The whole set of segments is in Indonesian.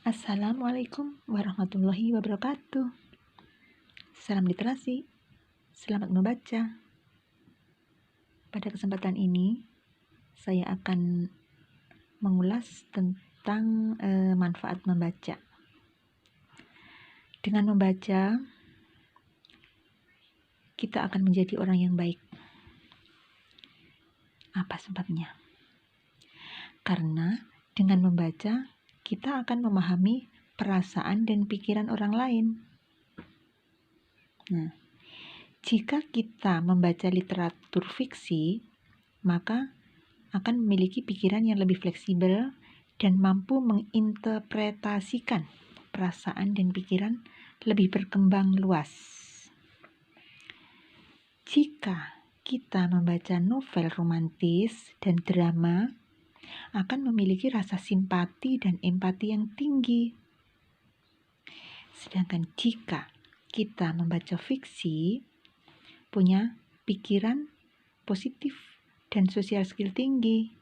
Assalamualaikum warahmatullahi wabarakatuh. Salam literasi, selamat membaca. Pada kesempatan ini, saya akan mengulas tentang manfaat membaca. Dengan membaca, kita akan menjadi orang yang baik. Apa sebabnya? Karena dengan membaca, kita akan memahami perasaan dan pikiran orang lain. Nah, jika kita membaca literatur fiksi, maka akan memiliki pikiran yang lebih fleksibel dan mampu menginterpretasikan perasaan dan pikiran lebih berkembang luas. Jika kita membaca novel romantis dan drama, akan memiliki rasa simpati dan empati yang tinggi. Sedangkan jika kita membaca fiksi, punya pikiran positif dan social skill tinggi,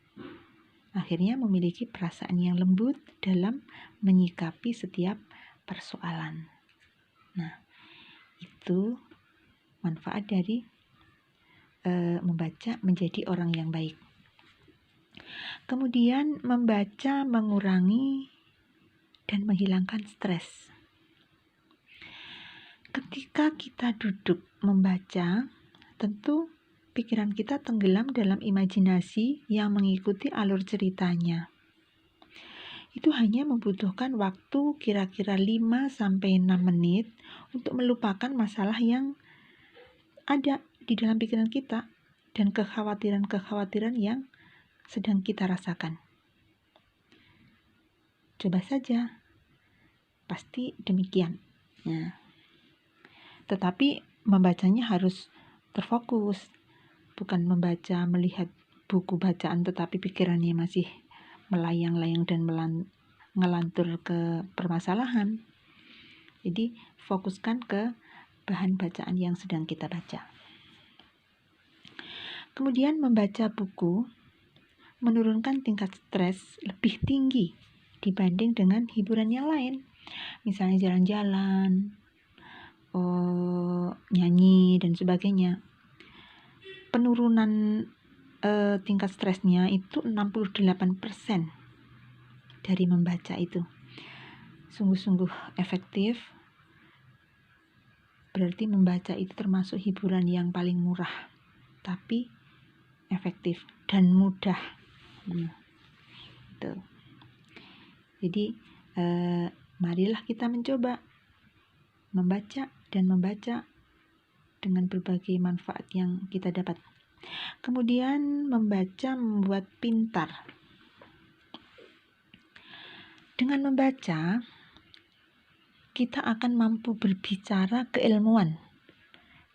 akhirnya memiliki perasaan yang lembut dalam menyikapi setiap persoalan. Nah, itu manfaat dari membaca menjadi orang yang baik. Kemudian membaca mengurangi dan menghilangkan stres. Ketika kita duduk membaca, tentu pikiran kita tenggelam dalam imajinasi yang mengikuti alur ceritanya. Itu hanya membutuhkan waktu kira-kira 5-6 menit untuk melupakan masalah yang ada di dalam pikiran kita dan kekhawatiran-kekhawatiran yang sedang kita rasakan. Coba saja, pasti demikian. Nah, tetapi membacanya harus terfokus, bukan membaca melihat buku bacaan tetapi pikirannya masih melayang-layang dan ngelantur ke permasalahan. Jadi fokuskan ke bahan bacaan yang sedang kita baca. Kemudian membaca buku menurunkan tingkat stres lebih tinggi dibanding dengan hiburan yang lain. Misalnya jalan-jalan, nyanyi, dan sebagainya. Penurunan tingkat stresnya itu 68% dari membaca itu. Sungguh-sungguh efektif. Berarti membaca itu termasuk hiburan yang paling murah, tapi efektif dan mudah. Gitu. Jadi marilah kita mencoba membaca dengan berbagai manfaat yang kita dapat. Kemudian membaca membuat pintar. Dengan membaca, kita akan mampu berbicara keilmuan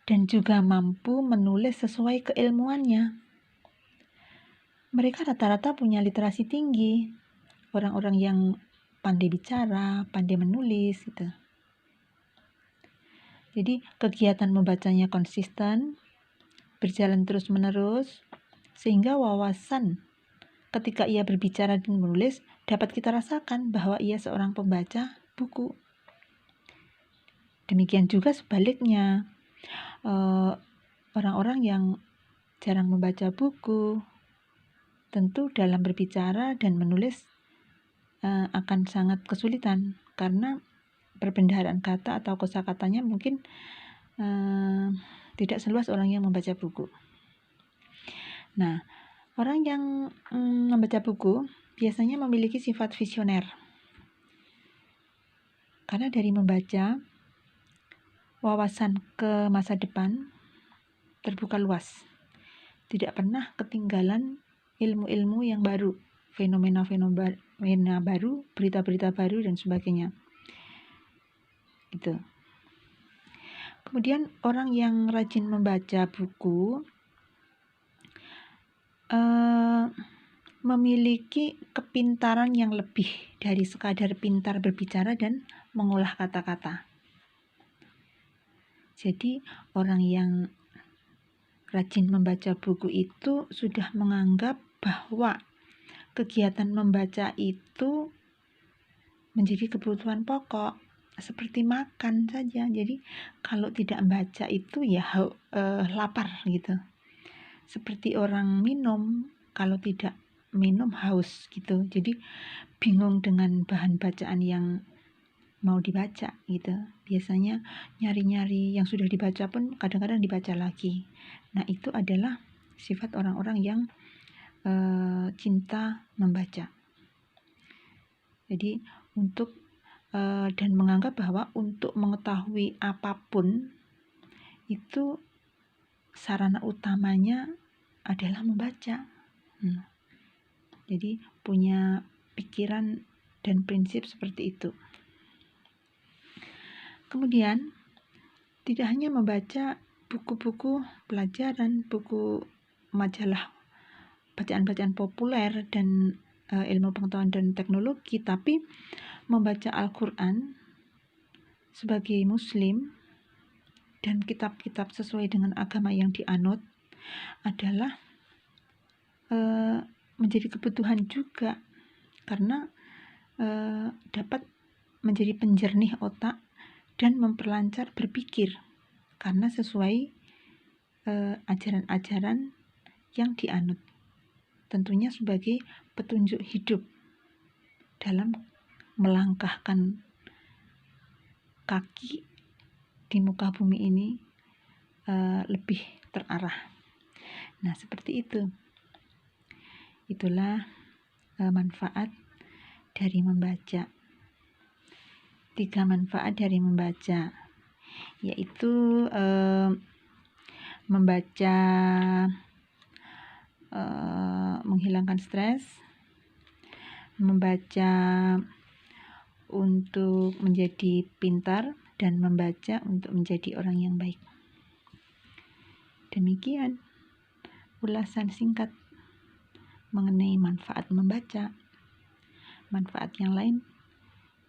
dan juga mampu menulis sesuai keilmuannya. Mereka rata-rata punya literasi tinggi, orang-orang yang pandai bicara, pandai menulis gitu. Jadi kegiatan membacanya konsisten, berjalan terus-menerus, sehingga wawasan ketika ia berbicara dan menulis dapat kita rasakan bahwa ia seorang pembaca buku. Demikian juga sebaliknya, orang-orang yang jarang membaca buku, tentu dalam berbicara dan menulis akan sangat kesulitan karena perbendaharaan kata atau kosakatanya mungkin tidak seluas orang yang membaca buku. Nah, orang yang membaca buku biasanya memiliki sifat visioner. Karena dari membaca, wawasan ke masa depan terbuka luas. Tidak pernah ketinggalan ilmu-ilmu yang baru, fenomena baru, berita-berita baru, dan sebagainya. Gitu. Kemudian orang yang rajin membaca buku memiliki kepintaran yang lebih dari sekadar pintar berbicara dan mengolah kata-kata. Jadi orang yang rajin membaca buku itu sudah menganggap bahwa kegiatan membaca itu menjadi kebutuhan pokok seperti makan saja. Jadi kalau tidak membaca itu ya lapar gitu. Seperti orang minum, kalau tidak minum haus gitu. Jadi bingung dengan bahan bacaan yang mau dibaca gitu. Biasanya nyari-nyari yang sudah dibaca pun kadang-kadang dibaca lagi. Nah, itu adalah sifat orang-orang yang cinta membaca. Jadi untuk dan menganggap bahwa untuk mengetahui apapun itu sarana utamanya adalah membaca. Jadi punya pikiran dan prinsip seperti itu. Kemudian tidak hanya membaca buku-buku pelajaran, buku majalah, bacaan-bacaan populer dan ilmu pengetahuan dan teknologi, tapi membaca Al-Quran sebagai muslim dan kitab-kitab sesuai dengan agama yang dianut adalah menjadi kebutuhan juga, karena dapat menjadi penjernih otak dan memperlancar berpikir karena sesuai ajaran-ajaran yang dianut, tentunya sebagai petunjuk hidup dalam melangkahkan kaki di muka bumi ini lebih terarah. Nah, seperti itu. Itulah manfaat dari membaca. 3 manfaat dari membaca, yaitu membaca menghilangkan stres, membaca untuk menjadi pintar, dan membaca untuk menjadi orang yang baik. Demikian ulasan singkat mengenai manfaat membaca. Manfaat yang lain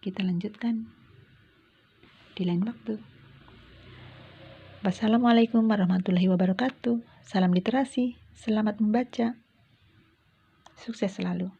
kita lanjutkan di lain waktu. Wassalamualaikum warahmatullahi wabarakatuh. Salam literasi, selamat membaca. Sukses selalu.